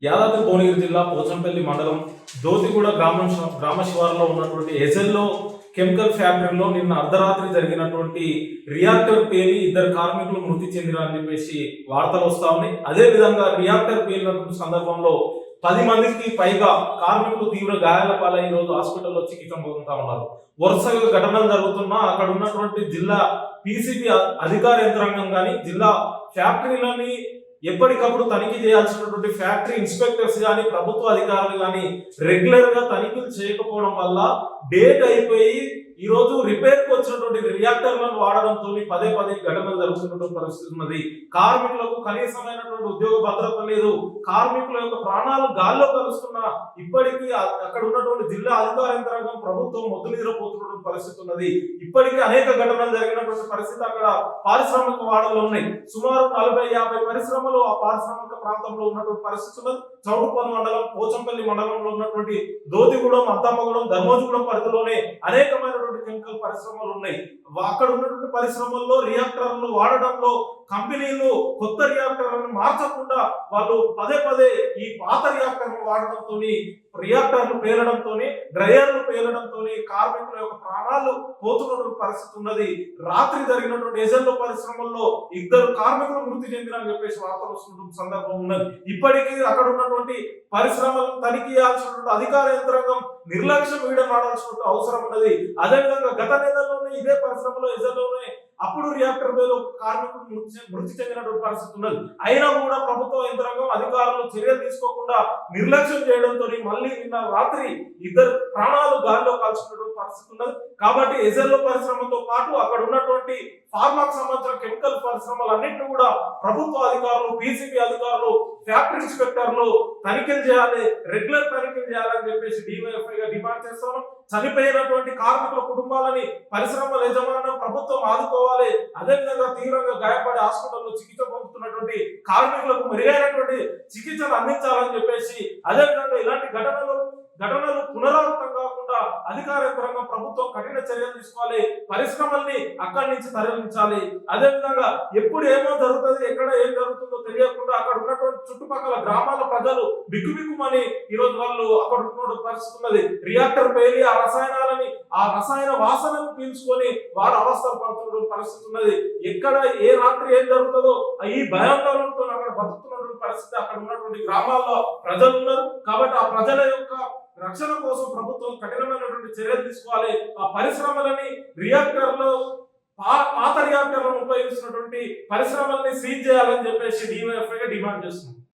యాదాద్రి భువనగిరి జిల్లా పోచంపల్లి మండలం దోతిగూడ గ్రామ శివారులో ఉన్నటువంటి ఎజెల్లో కెమికల్ ఫ్యాక్టరీలో నిన్న అర్ధరాత్రి జరిగినటువంటి రియాక్టర్ పేలి ఇద్దరు కార్మికులు మృతి చెందినారని చెప్పేసి వార్తలు వస్తా ఉన్నాయి. అదే విధంగా రియాక్టర్ పేలినటువంటి సందర్భంలో 10 మందికి పైగా కార్మికులు తీవ్ర గాయాల పాలై ఈ రోజు హాస్పిటల్లో చికిత్స పొందుతా ఉన్నారు. వరుసగా ఘటనలు జరుగుతున్నా అక్కడ ఉన్నటువంటి జిల్లా పిసిబి అధికార యంత్రాంగం కానీ జిల్లా ఫ్యాక్టరీలని ఎప్పటికప్పుడు తనిఖీ చేయాల్సినటువంటి ఫ్యాక్టరీ ఇన్స్పెక్టర్స్ కానీ ప్రభుత్వ అధికారులు కానీ రెగ్యులర్ గా తనిఖీలు చేయకపోవడం వల్ల డేట్ అయిపోయి ఈ రోజు రిపేర్ కు వచ్చినటువంటి రియాక్టర్లను వాడడంతో పదే ఘటనలు జరుగుతున్నటువంటి పరిస్థితి ఉన్నది. కార్మికులకు కనీసమైనటువంటి ఉద్యోగ భద్రత లేదు. కార్మికుల యొక్క ప్రాణాలు గాల్లో కలుస్తున్నా ఇప్పటికీ అక్కడ ఉన్నటువంటి జిల్లా అధికార యంత్రాంగం ప్రభుత్వం మొద్దునిద్రపోతున్నటువంటి పరిస్థితి ఉన్నది. ఇప్పటికీ అనేక ఘటనలు జరిగినటువంటి పరిస్థితి అక్కడ పారిశ్రామిక వాడల్లో ఉన్నాయి. సుమారు 40-50 పరిశ్రమలు ఆ పారిశ్రామిక ప్రాంతంలో ఉన్నటువంటి పరిస్థితి ఉన్నది. చౌటుపల్లి మండలం, పోచంపల్లి మండలంలో ఉన్నటువంటి దోతిగూడెం, అత్తమ్మగూడెం, ధర్మోజిగూడెం పరిధిలోనే అనేకమైనటువంటి కెమికల్ పరిశ్రమలు ఉన్నాయి. అక్కడ ఉన్నటువంటి పరిశ్రమల్లో రియాక్టర్లు వాడడంలో కంపెనీలు కొత్త రియాక్టర్లను మార్చకుండా వాళ్ళు పదే ఈ పాత రియాక్టర్లు వాడడంతో రియాక్టర్లు పేలడంతో డ్రైయర్లు పేలడంతో కార్మికుల యొక్క ప్రాణాలు పోతున్నటువంటి పరిస్థితి ఉన్నది. రాత్రి జరిగినటువంటి ఎజెల్లో పరిశ్రమల్లో 2 కార్మికులు మృతి చెందినని చెప్పేసి వార్తలు వస్తున్నటువంటి సందర్భం ఉన్నది. ఇప్పటికీ అక్కడ ఉన్నటువంటి పరిశ్రమలను తనిఖీ చేయాల్సినటువంటి అధికార యంత్రాంగం నిర్లక్ష్యం వీడమాడాల్సినటువంటి అవసరం ఉన్నది. అదేవిధంగా గత నెలలోనే ఇదే పరిశ్రమలో ఎజెల్లోనే అప్పుడు రియాక్టర్ మీద కార్మికులు మృతి చెందినటువంటి పరిస్థితి ఉన్నది. అయినా కూడా ప్రభుత్వ యంత్రాంగం అధికారులు చర్యలు తీసుకోకుండా నిర్లక్ష్యం చేయడంతో మళ్ళీ నిన్న రాత్రి 2 ప్రాణాలు గాలిలో కాల్చుకున్నటువంటి పరిస్థితి ఉన్నది. కాబట్టి ఎజెల్లో పరిశ్రమతో పాటు అక్కడ ఉన్నటువంటి ఫార్మాకు సంబంధించిన కెమికల్ పరిశ్రమలన్నింటినీ కూడా ప్రభుత్వ అధికారులు, పిసిబి అధికారులు, ఫ్యాక్టరీ ఇన్స్పెక్టర్లు తనిఖీలు చేయాలి, రెగ్యులర్ తనిఖీలు చేయాలని చెప్పేసి డివైఎఫ్ఐగా డిమాండ్ చేస్తాను. చనిపోయినటువంటి కార్మికుల కుటుంబాలని పరిశ్రమల యజమానులు ప్రభుత్వం ఆదుకోవాలి. అదేవిధంగా తీవ్రంగా గాయపడి హాస్పిటల్లో చికిత్స పొందుతున్నటువంటి కార్మికులకు మెరుగైనటువంటి చికిత్సను అందించాలని చెప్పేసి, అదేవిధంగా ఇలాంటి ఘటనలు పునరావృతం కాకుండా అధికార యంత్రాంగం ప్రభుత్వం కఠిన చర్యలు తీసుకోవాలి. పరిశ్రమల్ని అక్కడి నుంచి తరలించాలి. అదేవిధంగా ఎప్పుడు ఏమో జరుగుతుంది, ఎక్కడ ఏం జరుగుతుందో తెలియకుండా అక్కడ ఉన్నటువంటి చుట్టుపక్కల గ్రామాల ప్రజలు బిక్కుమని ఈరోజు వాళ్ళు అక్కడ ఉన్నటువంటి పరిస్థితి ఉన్నది. రియాక్టర్ పేలి ఆ రసాయన వాసనను పీల్చుకొని వారు అవస్థలు పడుతున్న పరిస్థితి ఉన్నది. ఎక్కడ ఏ రాత్రి ఏం జరుగుతుందో ఈ భయాందోళనతో అక్కడ బతుకుతున్నటువంటి పరిస్థితి అక్కడ ఉన్నటువంటి గ్రామాల్లో ప్రజలు ఉన్నారు. కాబట్టి ఆ ప్రజల యొక్క రక్షణ కోసం ప్రభుత్వం కఠినమైనటువంటి చర్యలు తీసుకోవాలి. ఆ పరిశ్రమలని పాత రియాక్టర్లను ఉపయోగిస్తున్నటువంటి పరిశ్రమల్ని సీజ్ చేయాలని చెప్పేసి డివైఎఫ్ఐగా డిమాండ్ చేస్తుంది.